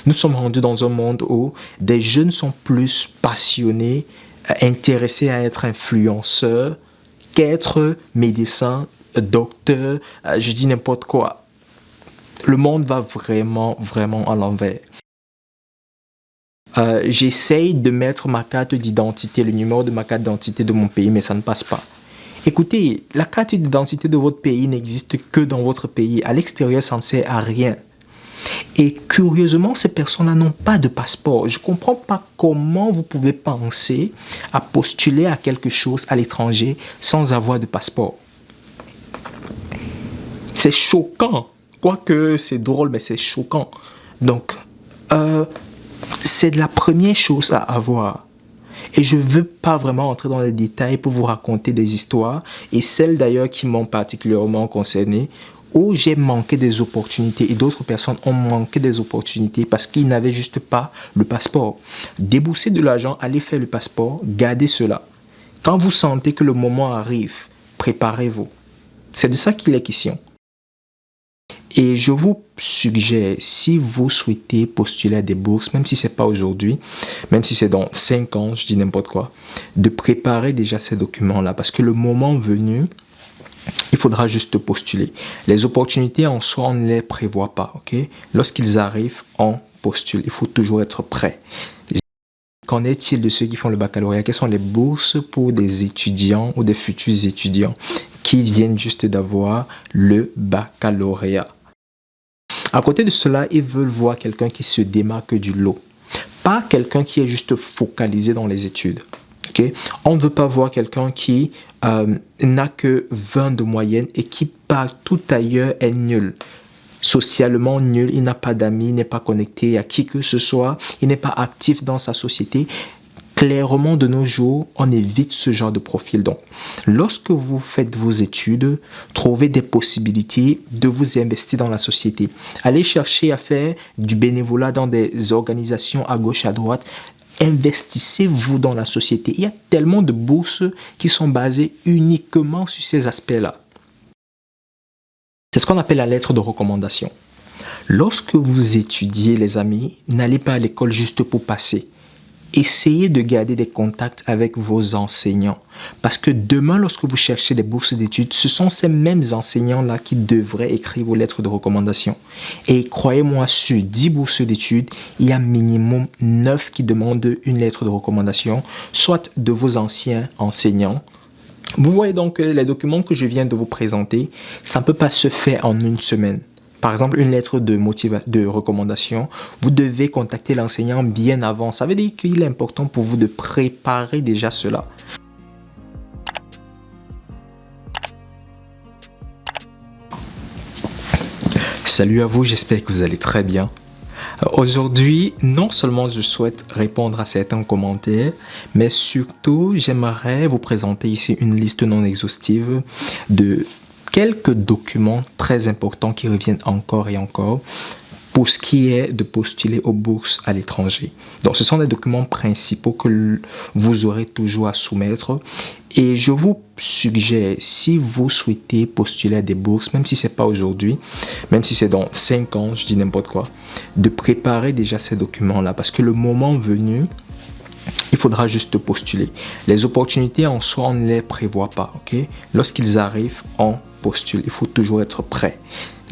Nous sommes rendus dans un monde où des jeunes sont plus passionnés, intéressés à être influenceurs qu'être médecins, docteurs, je dis n'importe quoi. Le monde va vraiment, vraiment à l'envers. J'essaye de mettre ma carte d'identité, le numéro de ma carte d'identité de mon pays, mais ça ne passe pas. Écoutez, la carte d'identité de votre pays n'existe que dans votre pays. À l'extérieur, ça ne sert à rien. Et curieusement, ces personnes-là n'ont pas de passeport. Je ne comprends pas comment vous pouvez penser à postuler à quelque chose à l'étranger sans avoir de passeport. C'est choquant. Quoique c'est drôle, mais c'est choquant. Donc, c'est la première chose à avoir. Et je ne veux pas vraiment entrer dans les détails pour vous raconter des histoires, et celles d'ailleurs qui m'ont particulièrement concerné, où j'ai manqué des opportunités et d'autres personnes ont manqué des opportunités parce qu'ils n'avaient juste pas le passeport. Déboursez de l'argent, allez faire le passeport, gardez cela. Quand vous sentez que le moment arrive, préparez-vous. C'est de ça qu'il est question. Et je vous suggère, si vous souhaitez postuler à des bourses, même si ce n'est pas aujourd'hui, même si c'est dans 5 ans, je dis n'importe quoi, de préparer déjà ces documents-là. Parce que le moment venu, il faudra juste postuler. Les opportunités en soi, on ne les prévoit pas. Okay? Lorsqu'ils arrivent, on postule. Il faut toujours être prêt. Qu'en est-il de ceux qui font le baccalauréat? Quelles sont les bourses pour des étudiants ou des futurs étudiants qui viennent juste d'avoir le baccalauréat? À côté de cela, ils veulent voir quelqu'un qui se démarque du lot. Pas quelqu'un qui est juste focalisé dans les études. Okay? On ne veut pas voir quelqu'un qui n'a que 20 de moyenne et qui partout ailleurs est nul. Socialement nul, il n'a pas d'amis, il n'est pas connecté à qui que ce soit, il n'est pas actif dans sa société. Clairement, de nos jours, on évite ce genre de profil. Donc, lorsque vous faites vos études, trouvez des possibilités de vous investir dans la société. Allez chercher à faire du bénévolat dans des organisations à gauche, à droite. Investissez-vous dans la société. Il y a tellement de bourses qui sont basées uniquement sur ces aspects-là. C'est ce qu'on appelle la lettre de recommandation. Lorsque vous étudiez, les amis, n'allez pas à l'école juste pour passer. Essayez de garder des contacts avec vos enseignants. Parce que demain, lorsque vous cherchez des bourses d'études, ce sont ces mêmes enseignants-là qui devraient écrire vos lettres de recommandation. Et croyez-moi, sur 10 bourses d'études, il y a minimum 9 qui demandent une lettre de recommandation, soit de vos anciens enseignants. Vous voyez donc que les documents que je viens de vous présenter, ça ne peut pas se faire en une semaine. Par exemple, une lettre de recommandation, vous devez contacter l'enseignant bien avant. Ça veut dire qu'il est important pour vous de préparer déjà cela. Salut à vous, j'espère que vous allez très bien. Aujourd'hui, non seulement je souhaite répondre à certains commentaires, mais surtout, j'aimerais vous présenter ici une liste non exhaustive de quelques documents très importants qui reviennent encore et encore pour ce qui est de postuler aux bourses à l'étranger. Donc, ce sont les documents principaux que vous aurez toujours à soumettre. Et je vous suggère, si vous souhaitez postuler à des bourses, même si ce n'est pas aujourd'hui, même si c'est dans 5 ans, je dis n'importe quoi, de préparer déjà ces documents-là. Parce que le moment venu, il faudra juste postuler. Les opportunités en soi, on ne les prévoit pas. Okay? Lorsqu'ils arrivent, on postule. Il faut toujours être prêt.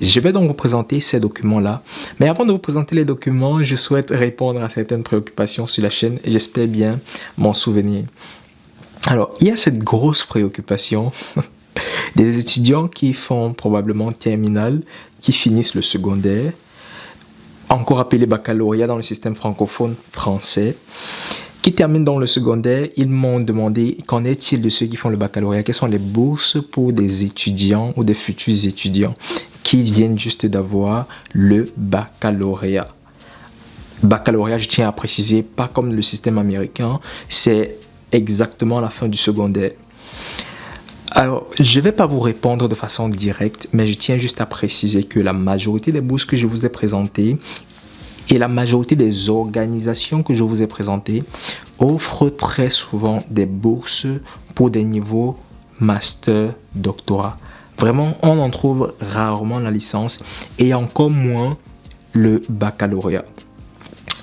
Je vais donc vous présenter ces documents-là. Mais avant de vous présenter les documents, je souhaite répondre à certaines préoccupations sur la chaîne. J'espère bien m'en souvenir. Alors, il y a cette grosse préoccupation des étudiants qui font probablement terminale, qui finissent le secondaire, encore appelé baccalauréat dans le système francophone français, qui terminent dans le secondaire. Ils m'ont demandé qu'en est-il de ceux qui font le baccalauréat, quelles sont les bourses pour des étudiants ou des futurs étudiants qui viennent juste d'avoir le baccalauréat. Baccalauréat, je tiens à préciser, pas comme le système américain, c'est exactement la fin du secondaire. Alors, je ne vais pas vous répondre de façon directe, mais je tiens juste à préciser que la majorité des bourses que je vous ai présentées et la majorité des organisations que je vous ai présentées offrent très souvent des bourses pour des niveaux master, doctorat. Vraiment, on en trouve rarement la licence et encore moins le baccalauréat.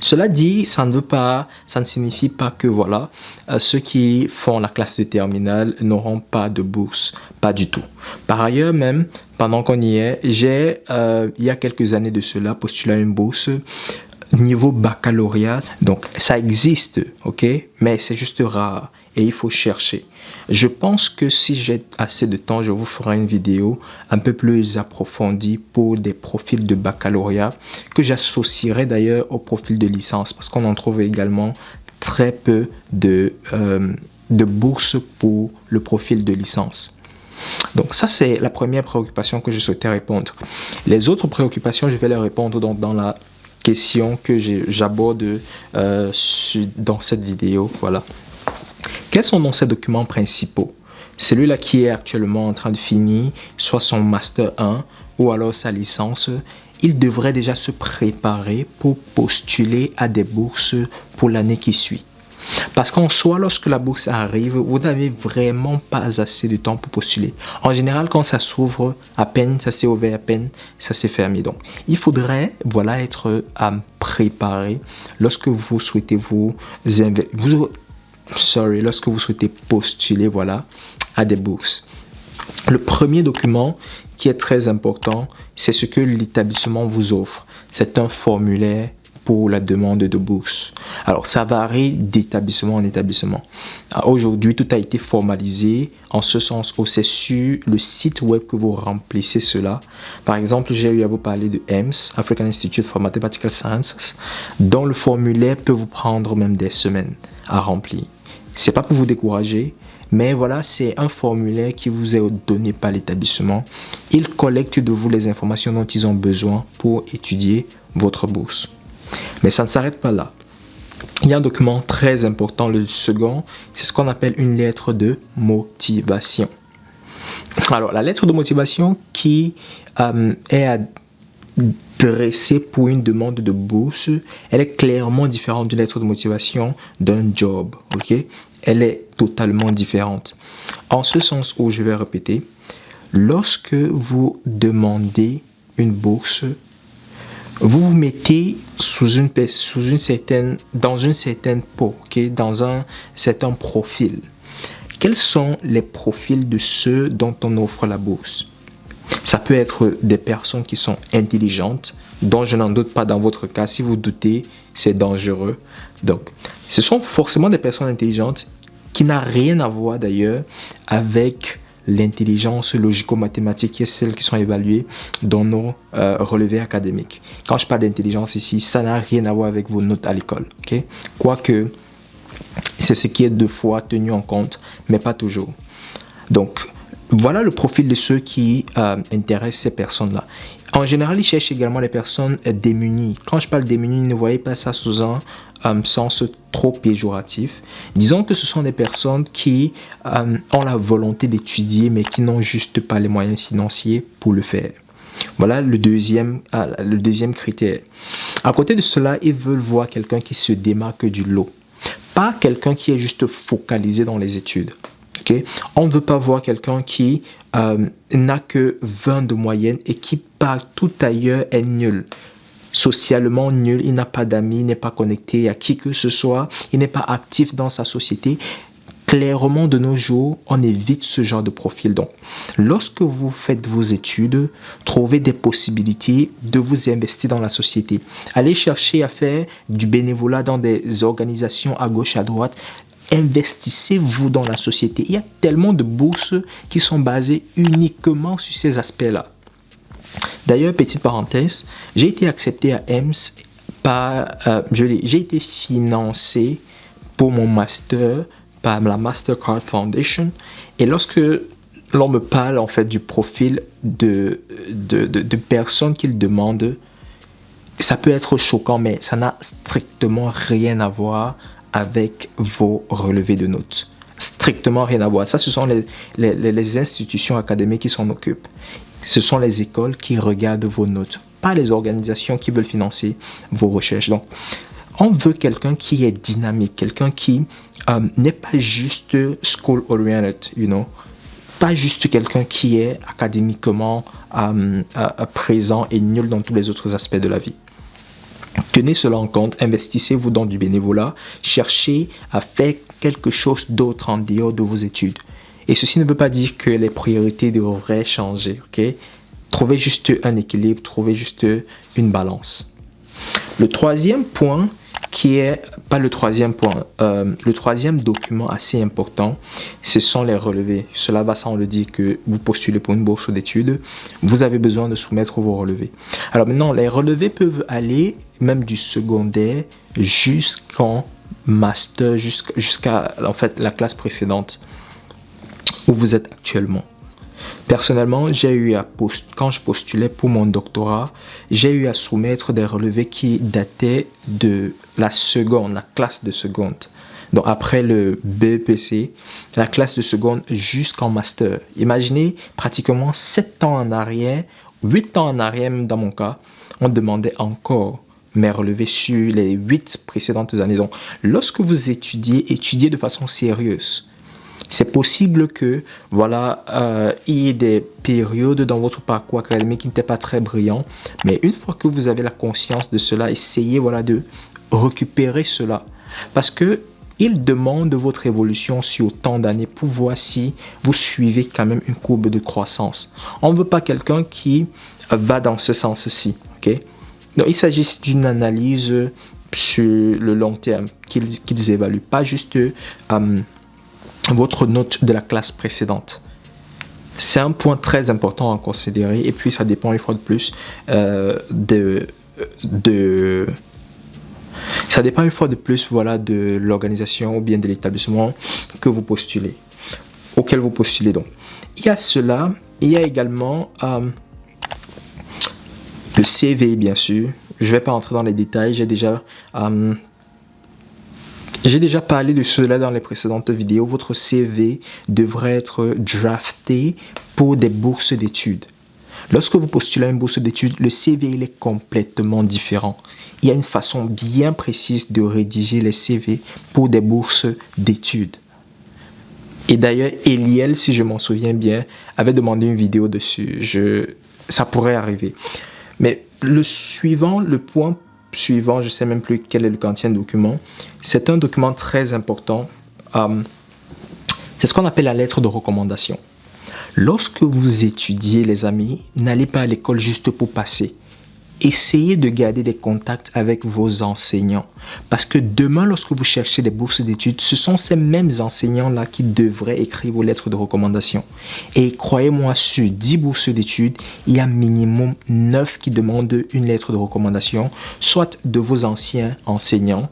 Cela dit, ça ne signifie pas que voilà, ceux qui font la classe de terminale n'auront pas de bourse, pas du tout. Par ailleurs même, pendant qu'on y est, il y a quelques années de cela, postulé à une bourse niveau baccalauréat. Donc ça existe, ok, mais c'est juste rare et il faut chercher. Je pense que si j'ai assez de temps, je vous ferai une vidéo un peu plus approfondie pour des profils de baccalauréat que j'associerai d'ailleurs au profil de licence parce qu'on en trouve également très peu de bourses pour le profil de licence. Donc ça, c'est la première préoccupation que je souhaitais répondre. Les autres préoccupations, je vais les répondre dans la question que j'aborde dans cette vidéo. Voilà. Quels sont donc ces documents principaux? Celui-là qui est actuellement en train de finir, soit son Master 1 ou alors sa licence, il devrait déjà se préparer pour postuler à des bourses pour l'année qui suit. Parce qu'en soi, lorsque la bourse arrive, vous n'avez vraiment pas assez de temps pour postuler. En général, quand ça s'ouvre à peine, ça s'est ouvert à peine, ça s'est fermé. Donc, il faudrait voilà, être préparé lorsque vous souhaitez lorsque vous souhaitez postuler voilà, à des bourses. Le premier document qui est très important, c'est ce que l'établissement vous offre. C'est un formulaire pour la demande de bourse. Alors, ça varie d'établissement en établissement. Aujourd'hui, tout a été formalisé en ce sens où c'est sur le site web que vous remplissez cela. Par exemple, j'ai eu à vous parler de AIMS, African Institute for Mathematical Sciences, dont le formulaire peut vous prendre même des semaines à remplir. C'est pas pour vous décourager, mais voilà, c'est un formulaire qui vous est donné par l'établissement. Ils collectent de vous les informations dont ils ont besoin pour étudier votre bourse. Mais ça ne s'arrête pas là. Il y a un document très important, le second, c'est ce qu'on appelle une lettre de motivation. Alors, la lettre de motivation qui est adressée pour une demande de bourse, elle est clairement différente d'une lettre de motivation d'un job, ok? Elle est totalement différente. En ce sens où je vais répéter, lorsque vous demandez une bourse, vous vous mettez dans une certaine peau, okay? Dans un certain profil. Quels sont les profils de ceux dont on offre la bourse? Ça peut être des personnes qui sont intelligentes, dont je n'en doute pas dans votre cas. Si vous doutez, c'est dangereux. Donc, ce sont forcément des personnes intelligentes qui n'ont rien à voir d'ailleurs avec l'intelligence logico-mathématique qui est celle qui sont évaluées dans nos relevés académiques. Quand je parle d'intelligence ici, ça n'a rien à voir avec vos notes à l'école. Okay? Quoique, c'est ce qui est deux fois tenu en compte, mais pas toujours. Donc, voilà le profil de ceux qui intéressent ces personnes-là. En général, ils cherchent également les personnes démunies. Quand je parle démunies, ne voyez pas ça sous un sens trop péjoratif. Disons que ce sont des personnes qui ont la volonté d'étudier, mais qui n'ont juste pas les moyens financiers pour le faire. Voilà le deuxième critère. À côté de cela, ils veulent voir quelqu'un qui se démarque du lot. Pas quelqu'un qui est juste focalisé dans les études. Okay? On ne veut pas voir quelqu'un qui n'a que 20 de moyenne et qui partout ailleurs est nul. Socialement nul, il n'a pas d'amis, il n'est pas connecté à qui que ce soit, il n'est pas actif dans sa société. Clairement, de nos jours, on évite ce genre de profil. Donc, lorsque vous faites vos études, trouvez des possibilités de vous investir dans la société. Allez chercher à faire du bénévolat dans des organisations à gauche, à droite. Investissez-vous dans la société. Il y a tellement de bourses qui sont basées uniquement sur ces aspects-là. D'ailleurs, petite parenthèse, j'ai été accepté à AIMS j'ai été financé pour mon master par la Mastercard Foundation. Et lorsque l'on me parle en fait du profil de personnes qu'ils demandent, ça peut être choquant, mais ça n'a strictement rien à voir avec vos relevés de notes. Strictement rien à voir. Ça, ce sont les institutions académiques qui s'en occupent. Ce sont les écoles qui regardent vos notes, pas les organisations qui veulent financer vos recherches. Donc, on veut quelqu'un qui est dynamique, quelqu'un qui n'est pas juste school-oriented, pas juste quelqu'un qui est académiquement présent et nul dans tous les autres aspects de la vie. Tenez cela en compte, investissez-vous dans du bénévolat, cherchez à faire quelque chose d'autre en dehors de vos études. Et ceci ne veut pas dire que les priorités devraient changer, ok? Trouvez juste un équilibre, trouvez juste une balance. Le troisième point, le troisième document assez important, ce sont les relevés. Cela va sans le dire que vous postulez pour une bourse d'études, vous avez besoin de soumettre vos relevés. Alors maintenant, les relevés peuvent aller même du secondaire jusqu'en master, jusqu'à en fait la classe précédente où vous êtes actuellement. Personnellement, quand je postulais pour mon doctorat, j'ai eu à soumettre des relevés qui dataient de la classe de seconde. Donc après le BEPC, la classe de seconde jusqu'en master. Imaginez pratiquement 7 ans en arrière, 8 ans en arrière même dans mon cas, on demandait encore mes relevés sur les 8 précédentes années. Donc lorsque vous étudiez de façon sérieuse. C'est possible que il y ait des périodes dans votre parcours académique qui n'étaient pas très brillants, mais une fois que vous avez la conscience de cela, essayez de récupérer cela. Parce que il demande votre évolution sur autant d'années pour voir si vous suivez quand même une courbe de croissance. On ne veut pas quelqu'un qui va dans ce sens-ci. Okay? Donc il s'agit d'une analyse sur le long terme qu'ils évaluent, pas juste votre note de la classe précédente. C'est un point très important à considérer et puis ça dépend une fois de plus ça dépend une fois de plus de l'organisation ou bien de l'établissement auquel vous postulez donc. Il y a cela, il y a également le CV bien sûr. Je ne vais pas entrer dans les détails, j'ai déjà parlé de cela dans les précédentes vidéos. Votre CV devrait être drafté pour des bourses d'études. Lorsque vous postulez à une bourse d'études, le CV il est complètement différent. Il y a une façon bien précise de rédiger les CV pour des bourses d'études. Et d'ailleurs, Eliel, si je m'en souviens bien, avait demandé une vidéo dessus. Ça pourrait arriver. Mais le point suivant, je ne sais même plus quel est le quantième document. C'est un document très important. C'est ce qu'on appelle la lettre de recommandation. Lorsque vous étudiez, les amis, n'allez pas à l'école juste pour passer. Essayez de garder des contacts avec vos enseignants. Parce que demain, lorsque vous cherchez des bourses d'études, ce sont ces mêmes enseignants-là qui devraient écrire vos lettres de recommandation. Et croyez-moi, sur 10 bourses d'études, il y a minimum 9 qui demandent une lettre de recommandation, soit de vos anciens enseignants,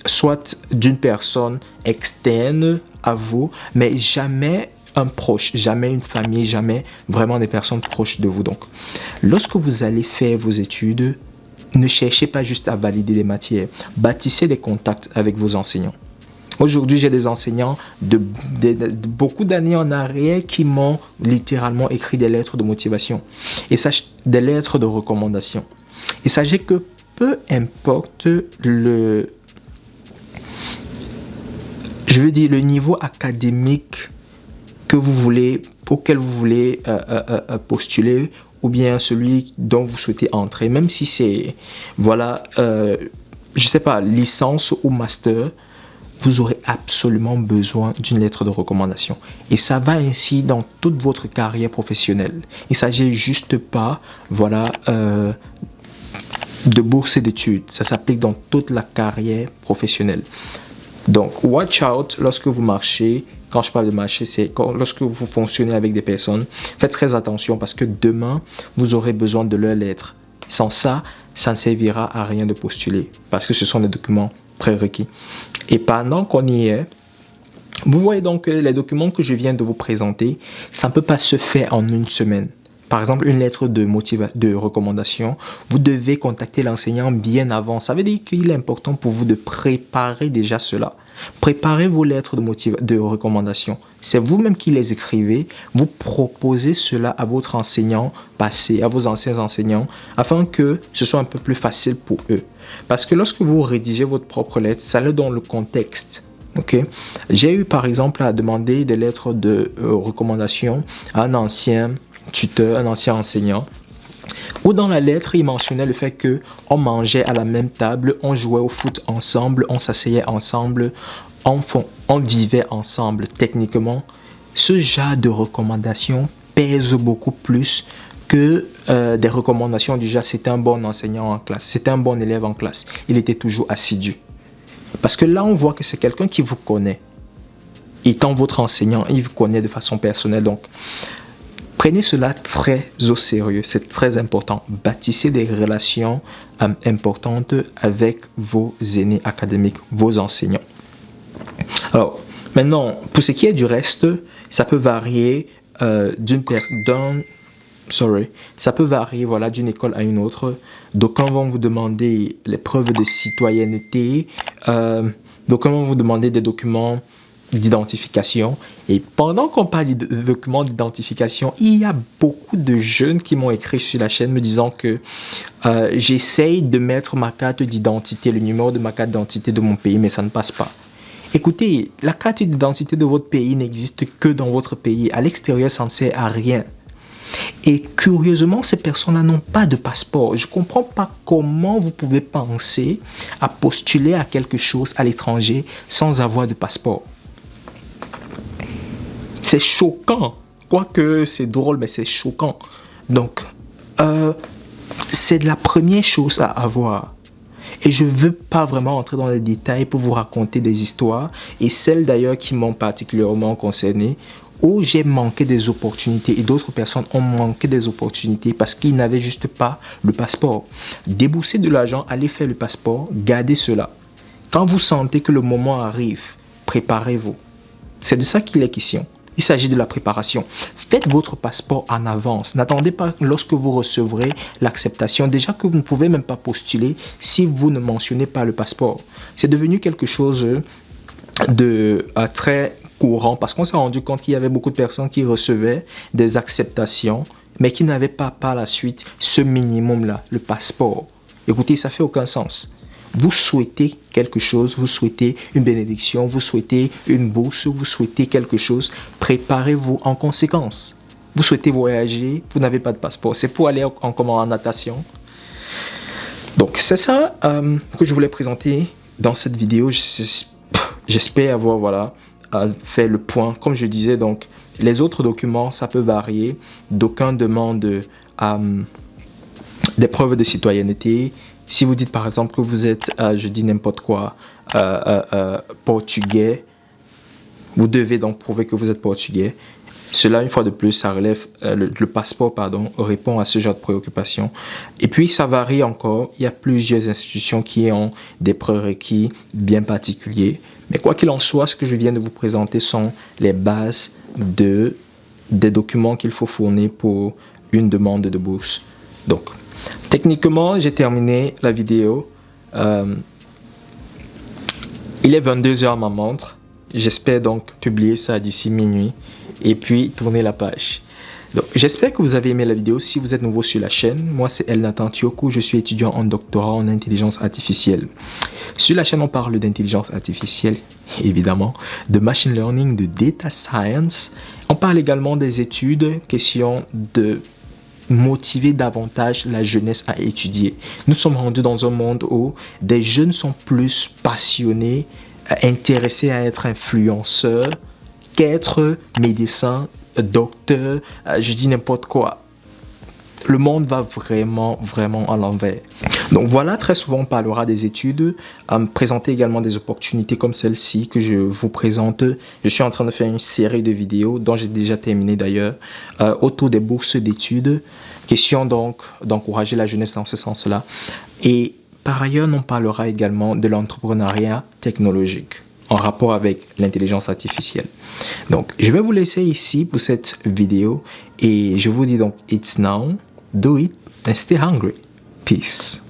soit d'une personne externe à vous, mais jamais un proche, jamais une famille, jamais vraiment des personnes proches de vous. Donc, lorsque vous allez faire vos études, ne cherchez pas juste à valider des matières, bâtissez des contacts avec vos enseignants. Aujourd'hui, j'ai des enseignants de beaucoup d'années en arrière qui m'ont littéralement écrit des lettres de motivation et des lettres de recommandation. Et sachez que peu importe le niveau académique auquel vous voulez postuler ou bien celui dont vous souhaitez entrer, même si c'est licence ou master, vous aurez absolument besoin d'une lettre de recommandation. Et ça va ainsi dans toute votre carrière professionnelle. Il ne s'agit juste pas de bourse d'études. Ça s'applique dans toute la carrière professionnelle. Donc, watch out lorsque vous marchez. Quand je parle de marcher, c'est lorsque vous fonctionnez avec des personnes. Faites très attention parce que demain, vous aurez besoin de leurs lettres. Sans ça, ça ne servira à rien de postuler parce que ce sont des documents prérequis. Et pendant qu'on y est, vous voyez donc que les documents que je viens de vous présenter, ça ne peut pas se faire en une semaine. Par exemple, une lettre de recommandation, vous devez contacter l'enseignant bien avant. Ça veut dire qu'il est important pour vous de préparer déjà cela. Préparez vos lettres de recommandation. C'est vous-même qui les écrivez. Vous proposez cela à votre enseignant passé, à vos anciens enseignants, afin que ce soit un peu plus facile pour eux. Parce que lorsque vous rédigez votre propre lettre, ça leur donne le contexte. Okay? J'ai eu par exemple à demander des lettres de recommandation à un ancien tuteur, un ancien enseignant. Ou dans la lettre, il mentionnait le fait que on mangeait à la même table, on jouait au foot ensemble, on s'asseyait ensemble, on vivait ensemble. Techniquement, ce genre de recommandations pèse beaucoup plus que des recommandations du genre c'était un bon enseignant en classe, c'était un bon élève en classe, il était toujours assidu. Parce que là, on voit que c'est quelqu'un qui vous connaît. Étant votre enseignant, il vous connaît de façon personnelle. Donc, prenez cela très au sérieux, c'est très important. Bâtissez des relations importantes avec vos aînés académiques, vos enseignants. Alors, maintenant, pour ce qui est du reste, ça peut varier ça peut varier voilà, d'une école à une autre. D'aucuns vont vous demander les preuves de citoyenneté, d'aucuns vont vous demander des documents d'identification. Et pendant qu'on parle de documents d'identification, il y a beaucoup de jeunes qui m'ont écrit sur la chaîne me disant que j'essaye de mettre ma carte d'identité, le numéro de ma carte d'identité de mon pays, mais ça ne passe pas. Écoutez, la carte d'identité de votre pays n'existe que dans votre pays. À l'extérieur, ça ne sert à rien. Et curieusement, ces personnes-là n'ont pas de passeport. Je ne comprends pas comment vous pouvez penser à postuler à quelque chose à l'étranger sans avoir de passeport. C'est choquant. Quoique c'est drôle, mais c'est choquant. Donc, c'est la première chose à avoir. Et je ne veux pas vraiment entrer dans les détails pour vous raconter des histoires, et celles d'ailleurs qui m'ont particulièrement concerné, où j'ai manqué des opportunités et d'autres personnes ont manqué des opportunités parce qu'ils n'avaient juste pas le passeport. Déboursez de l'argent, allez faire le passeport, gardez cela. Quand vous sentez que le moment arrive, préparez-vous. C'est de ça qu'il est question. Il s'agit de la préparation. Faites votre passeport en avance. N'attendez pas lorsque vous recevrez l'acceptation. Déjà que vous ne pouvez même pas postuler si vous ne mentionnez pas le passeport. C'est devenu quelque chose de très courant parce qu'on s'est rendu compte qu'il y avait beaucoup de personnes qui recevaient des acceptations mais qui n'avaient pas par la suite ce minimum-là, le passeport. Écoutez, ça fait aucun sens. Vous souhaitez quelque chose, vous souhaitez une bénédiction, vous souhaitez une bourse, vous souhaitez quelque chose, préparez-vous en conséquence. Vous souhaitez voyager, vous n'avez pas de passeport, c'est pour aller en natation. Donc c'est ça que je voulais présenter dans cette vidéo. J'espère avoir fait le point. Comme je disais, donc les autres documents, ça peut varier. D'aucuns demandent des preuves de citoyenneté. Si vous dites par exemple que vous êtes, je dis n'importe quoi, portugais, vous devez donc prouver que vous êtes portugais. Cela, une fois de plus, ça relève, le passeport, répond à ce genre de préoccupation. Et puis, ça varie encore. Il y a plusieurs institutions qui ont des prérequis bien particuliers. Mais quoi qu'il en soit, ce que je viens de vous présenter sont les bases des documents qu'il faut fournir pour une demande de bourse. Donc, techniquement, j'ai terminé la vidéo. Il est 22h à ma montre. J'espère donc publier ça d'ici minuit et puis tourner la page. Donc, j'espère que vous avez aimé la vidéo. Si vous êtes nouveau sur la chaîne, moi c'est El Nathan Tiokou, je suis étudiant en doctorat en intelligence artificielle. Sur la chaîne, on parle d'intelligence artificielle, évidemment, de machine learning, de data science. On parle également des études, question de motiver davantage la jeunesse à étudier. Nous sommes rendus dans un monde où des jeunes sont plus passionnés, intéressés à être influenceurs qu'être médecin, docteur, je dis n'importe quoi. Le monde va vraiment à l'envers. Donc voilà, très souvent on parlera des études, présenter également des opportunités comme celle-ci que je vous présente. Je suis en train de faire une série de vidéos dont j'ai déjà terminé d'ailleurs, autour des bourses d'études. Question donc d'encourager la jeunesse dans ce sens-là. Et par ailleurs, on parlera également de l'entrepreneuriat technologique en rapport avec l'intelligence artificielle. Donc, je vais vous laisser ici pour cette vidéo et je vous dis donc, it's now, do it and stay hungry. Peace.